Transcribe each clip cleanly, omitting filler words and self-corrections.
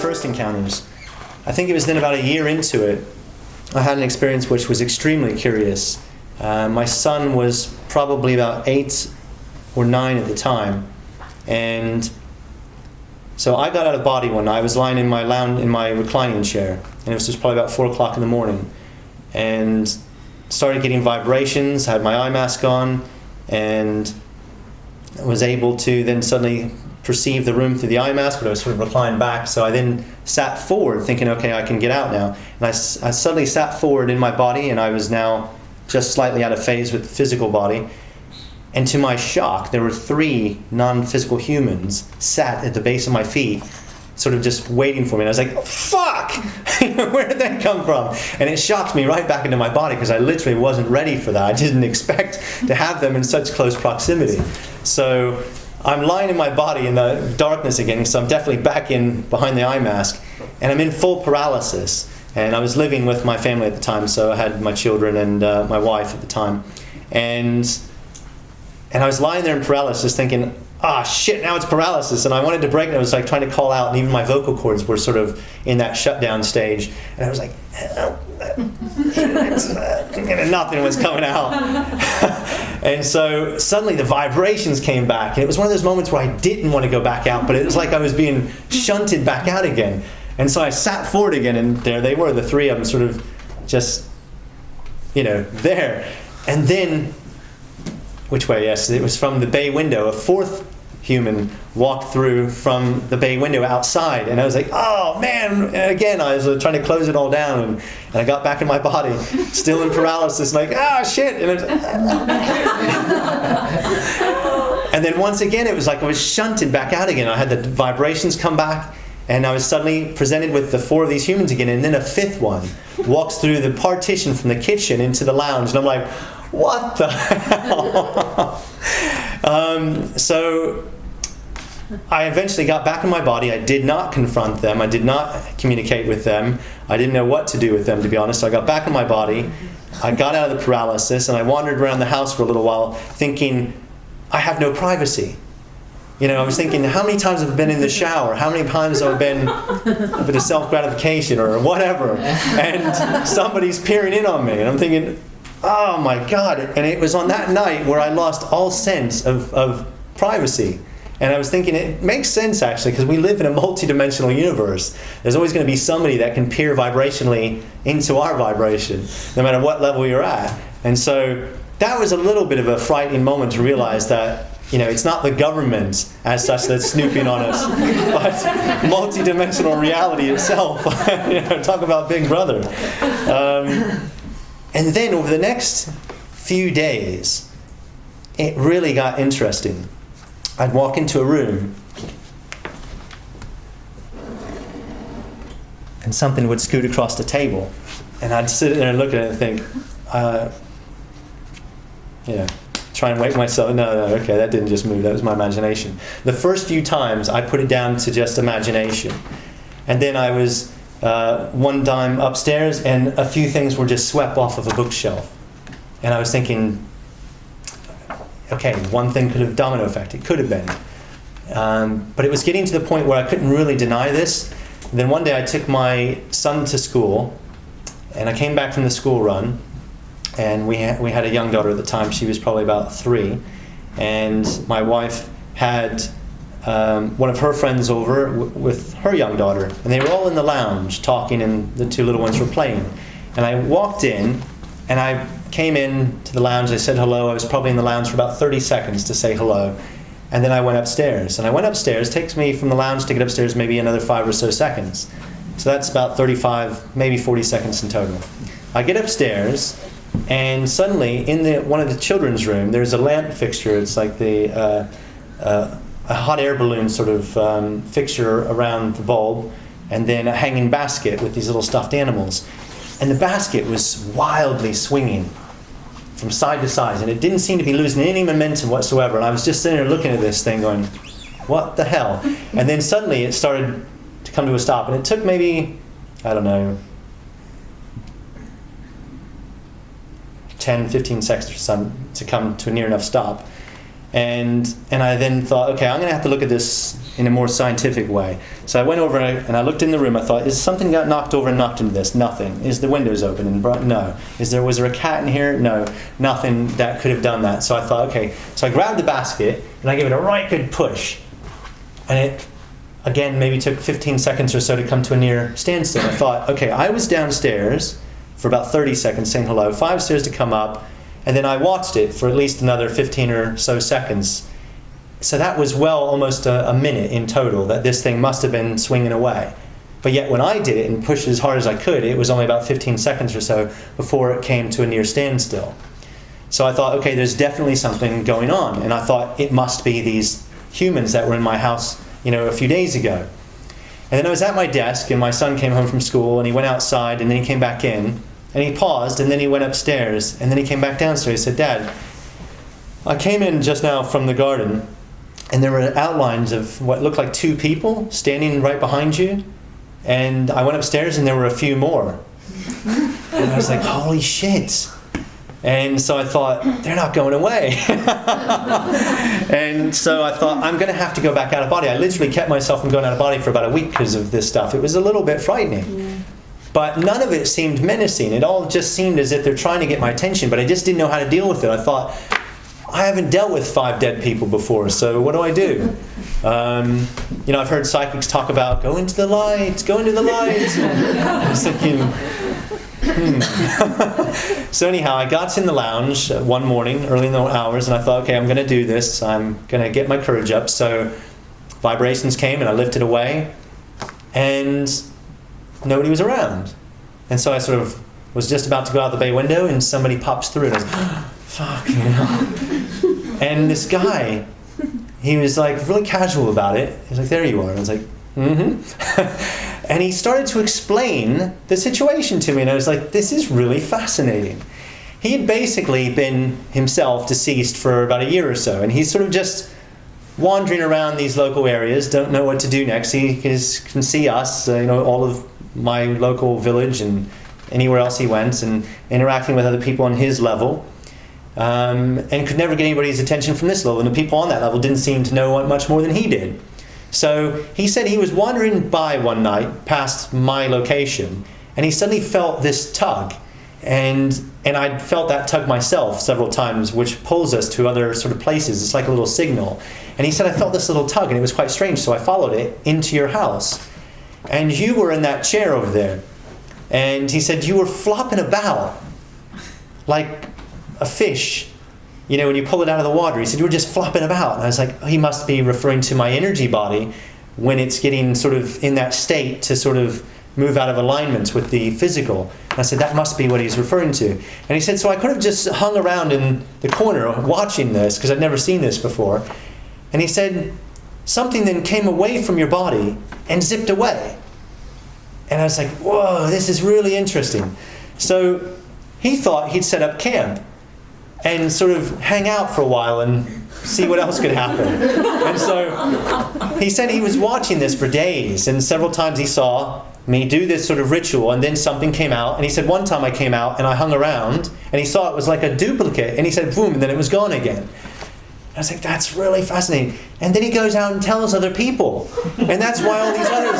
first encounters. I think it was then about a year into it, I had an experience which was extremely curious. My son was probably about 8 or 9 at the time, and so I got out of body one night. I was lying in my reclining chair, and it was just probably about 4 o'clock in the morning, and started getting vibrations. I had my eye mask on, and was able to then suddenly perceive the room through the eye mask, but I was sort of reclined back. So I then sat forward, thinking, okay, I can get out now. And I suddenly sat forward in my body, and I was now just slightly out of phase with the physical body. And to my shock, there were 3 non-physical humans sat at the base of my feet, sort of just waiting for me. And I was like, oh, fuck! Where did that come from? And it shocked me right back into my body, because I literally wasn't ready for that. I didn't expect to have them in such close proximity. So I'm lying in my body in the darkness again, so I'm definitely back in behind the eye mask, and I'm in full paralysis. And I was living with my family at the time, so I had my children and my wife at the time. And I was lying there in paralysis thinking, shit, now it's paralysis. And I wanted to break, and I was like trying to call out, and even my vocal cords were sort of in that shutdown stage. And I was like, and nothing was coming out. And so suddenly the vibrations came back, and it was one of those moments where I didn't want to go back out, but it was like I was being shunted back out again. And so I sat forward again, and there they were, the 3 of them sort of just, there. And then, which way? Yes, it was from the bay window. A 4th human walked through from the bay window outside, and I was like, oh man. And again, I was trying to close it all down, and I got back in my body, still in paralysis, like, shit. And, and then once again, it was like I was shunted back out again. I had the vibrations come back, and I was suddenly presented with the 4 of these humans again, and then a 5th one walks through the partition from the kitchen into the lounge, and I'm like, what the hell? So I eventually got back in my body. I did not confront them. I did not communicate with them. I didn't know what to do with them, to be honest. So I got back in my body. I got out of the paralysis, and I wandered around the house for a little while thinking, I have no privacy. I was thinking, how many times have I been in the shower? How many times have I been a bit of self-gratification or whatever? And somebody's peering in on me. And I'm thinking, oh my God. And it was on that night where I lost all sense of privacy. And I was thinking, it makes sense actually, because we live in a multi-dimensional universe. There's always going to be somebody that can peer vibrationally into our vibration, no matter what level you're at. And so that was a little bit of a frightening moment to realize that, it's not the government as such that's snooping on us, but multi-dimensional reality itself. Talk about Big Brother. And then over the next few days, it really got interesting. I'd walk into a room, and something would scoot across the table, and I'd sit there and look at it and think, try and wake myself. No, okay, that didn't just move. That was my imagination. The first few times, I put it down to just imagination. And then I was one time upstairs, and a few things were just swept off of a bookshelf. And I was thinking, okay, one thing could have domino effect. It could have been. But it was getting to the point where I couldn't really deny this. And then one day I took my son to school, and I came back from the school run, and we had a young daughter at the time. She was probably about 3, and my wife had one of her friends over with her young daughter, and they were all in the lounge talking, and the 2 little ones were playing. And I walked in, and I came in to the lounge. I said hello. I was probably in the lounge for about 30 seconds to say hello, and then I went upstairs. And I went upstairs. It takes me from the lounge to get upstairs maybe another 5 or so seconds. So that's about 35, maybe 40 seconds in total. I get upstairs, and suddenly in one of the children's room, there's a lamp fixture. It's like a hot air balloon sort of fixture around the bulb, and then a hanging basket with these little stuffed animals. And the basket was wildly swinging from side to side, and it didn't seem to be losing any momentum whatsoever. And I was just sitting there looking at this thing going, what the hell? And then suddenly it started to come to a stop, and it took maybe, 10, 15 seconds to come to a near enough stop. And I then thought, okay, I'm going to have to look at this in a more scientific way. So I went over and I looked in the room. I thought, is something got knocked over and knocked into this? Nothing. Is the windows open? And no. Was there a cat in here? No. Nothing that could have done that. So I thought, okay. So I grabbed the basket and I gave it a right good push. And it, again, maybe took 15 seconds or so to come to a near standstill. I thought, okay, I was downstairs for about 30 seconds saying hello, 5 stairs to come up, and then I watched it for at least another 15 or so seconds. So that was almost a minute in total that this thing must have been swinging away. But yet when I did it and pushed as hard as I could, it was only about 15 seconds or so before it came to a near standstill. So I thought, okay, there's definitely something going on. And I thought it must be these humans that were in my house, a few days ago. And then I was at my desk and my son came home from school and he went outside and then he came back in and he paused and then he went upstairs and then he came back downstairs. He said, Dad, I came in just now from the garden and there were outlines of what looked like 2 people standing right behind you. And I went upstairs and there were a few more. And I was like, holy shit. And so I thought, they're not going away. And so I thought, I'm going to have to go back out of body. I literally kept myself from going out of body for about a week because of this stuff. It was a little bit frightening. Yeah. But none of it seemed menacing. It all just seemed as if they're trying to get my attention, but I just didn't know how to deal with it. I thought, I haven't dealt with 5 dead people before, so what do I do? I've heard psychics talk about, go into the light, go into the light. I was thinking, So anyhow, I got in the lounge one morning, early in the hours, and I thought, okay, I'm going to do this. I'm going to get my courage up. So vibrations came, and I lifted away, and nobody was around. And so I sort of was just about to go out the bay window, and somebody pops through, and I was fuck, And this guy, he was like really casual about it. He was like, there you are. And I was like, mm-hmm. And he started to explain the situation to me, and I was like, this is really fascinating. He had basically been himself deceased for about a year or so, and he's sort of just wandering around these local areas, don't know what to do next. He can see us, all of my local village and anywhere else he went, and interacting with other people on his level. And could never get anybody's attention from this level, and the people on that level didn't seem to know much more than he did. So he said he was wandering by one night past my location, and he suddenly felt this tug, and I felt that tug myself several times, which pulls us to other sort of places. It's like a little signal. And he said, I felt this little tug, and it was quite strange, so I followed it into your house. And you were in that chair over there. And he said, you were flopping about like a fish, when you pull it out of the water. He said, you were just flopping about. And I was like, he must be referring to my energy body when it's getting sort of in that state to sort of move out of alignment with the physical. And I said, that must be what he's referring to. And he said, so I could have just hung around in the corner watching this, because I'd never seen this before. And he said, something then came away from your body and zipped away. And I was like, whoa, this is really interesting. So he thought he'd set up camp and sort of hang out for a while and see what else could happen. And so he said he was watching this for days, and several times he saw me do this sort of ritual, and then something came out. And he said one time I came out and I hung around, and he saw it was like a duplicate, and he said boom, and then it was gone again. I was like, that's really fascinating. And then he goes out and tells other people. And that's why all these others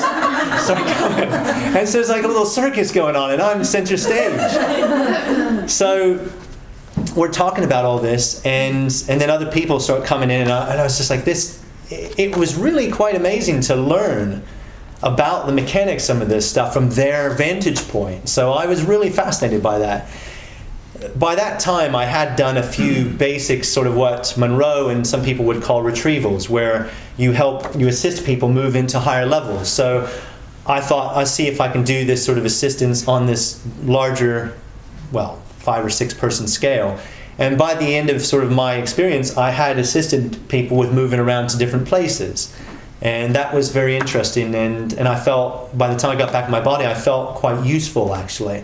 start coming. And so there's like a little circus going on, and I'm center stage. So we're talking about all this, and then other people start coming in, and I was just like, it was really quite amazing to learn about the mechanics of some of this stuff from their vantage point. So I was really fascinated by that. By that time, I had done a few basic sort of what Monroe and some people would call retrievals, where you assist people move into higher levels. So I thought, I'll see if I can do this sort of assistance on this larger, 5 or 6 person scale. And by the end of sort of my experience, I had assisted people with moving around to different places. And that was very interesting. And I felt, by the time I got back in my body, I felt quite useful, actually.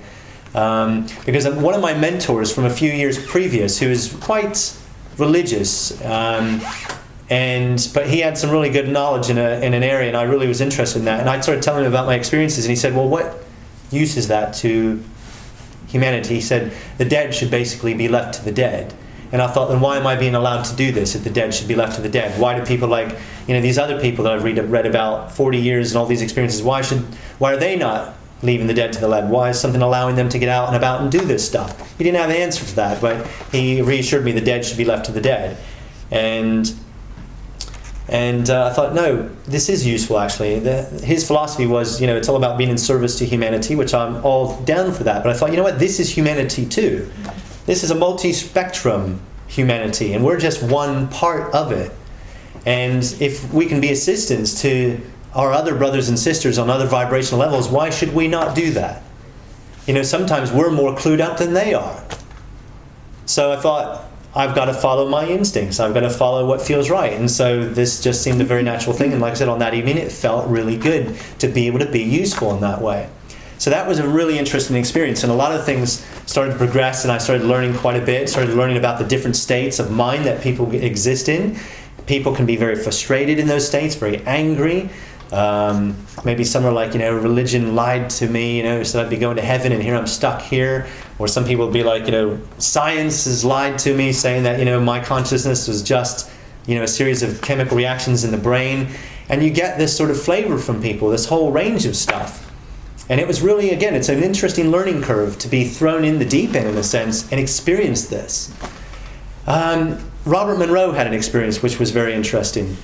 Because one of my mentors from a few years previous, who was quite religious, but he had some really good knowledge in an area, and I really was interested in that. And I started telling him about my experiences, and he said, well, what use is that to humanity? He said, the dead should basically be left to the dead. And I thought, then why am I being allowed to do this if the dead should be left to the dead? Why do people like, these other people that I've read about 40 years and all these experiences, why are they not leaving the dead to the dead? Why is something allowing them to get out and about and do this stuff? He didn't have the answer to that, but he reassured me the dead should be left to the dead. And I thought, no, this is useful actually. His philosophy was, it's all about being in service to humanity, which I'm all down for that. But I thought, you know what, this is humanity too. This is a multi-spectrum humanity, and we're just one part of it. And if we can be assistants to our other brothers and sisters on other vibrational levels, why should we not do that? Sometimes we're more clued up than they are. So I thought, I've got to follow my instincts. I've got to follow what feels right. And so this just seemed a very natural thing. And like I said, on that evening, it felt really good to be able to be useful in that way. So that was a really interesting experience. And a lot of things started to progress, and I started learning quite a bit, started learning about the different states of mind that people exist in. People can be very frustrated in those states, very angry. Maybe some are like, religion lied to me, so I'd be going to heaven and here I'm stuck here. Or some people would be like, science has lied to me, saying that, my consciousness was just, a series of chemical reactions in the brain. And you get this sort of flavor from people, this whole range of stuff. And it was really, again, it's an interesting learning curve to be thrown in the deep end, in a sense, and experience this. Robert Monroe had an experience which was very interesting.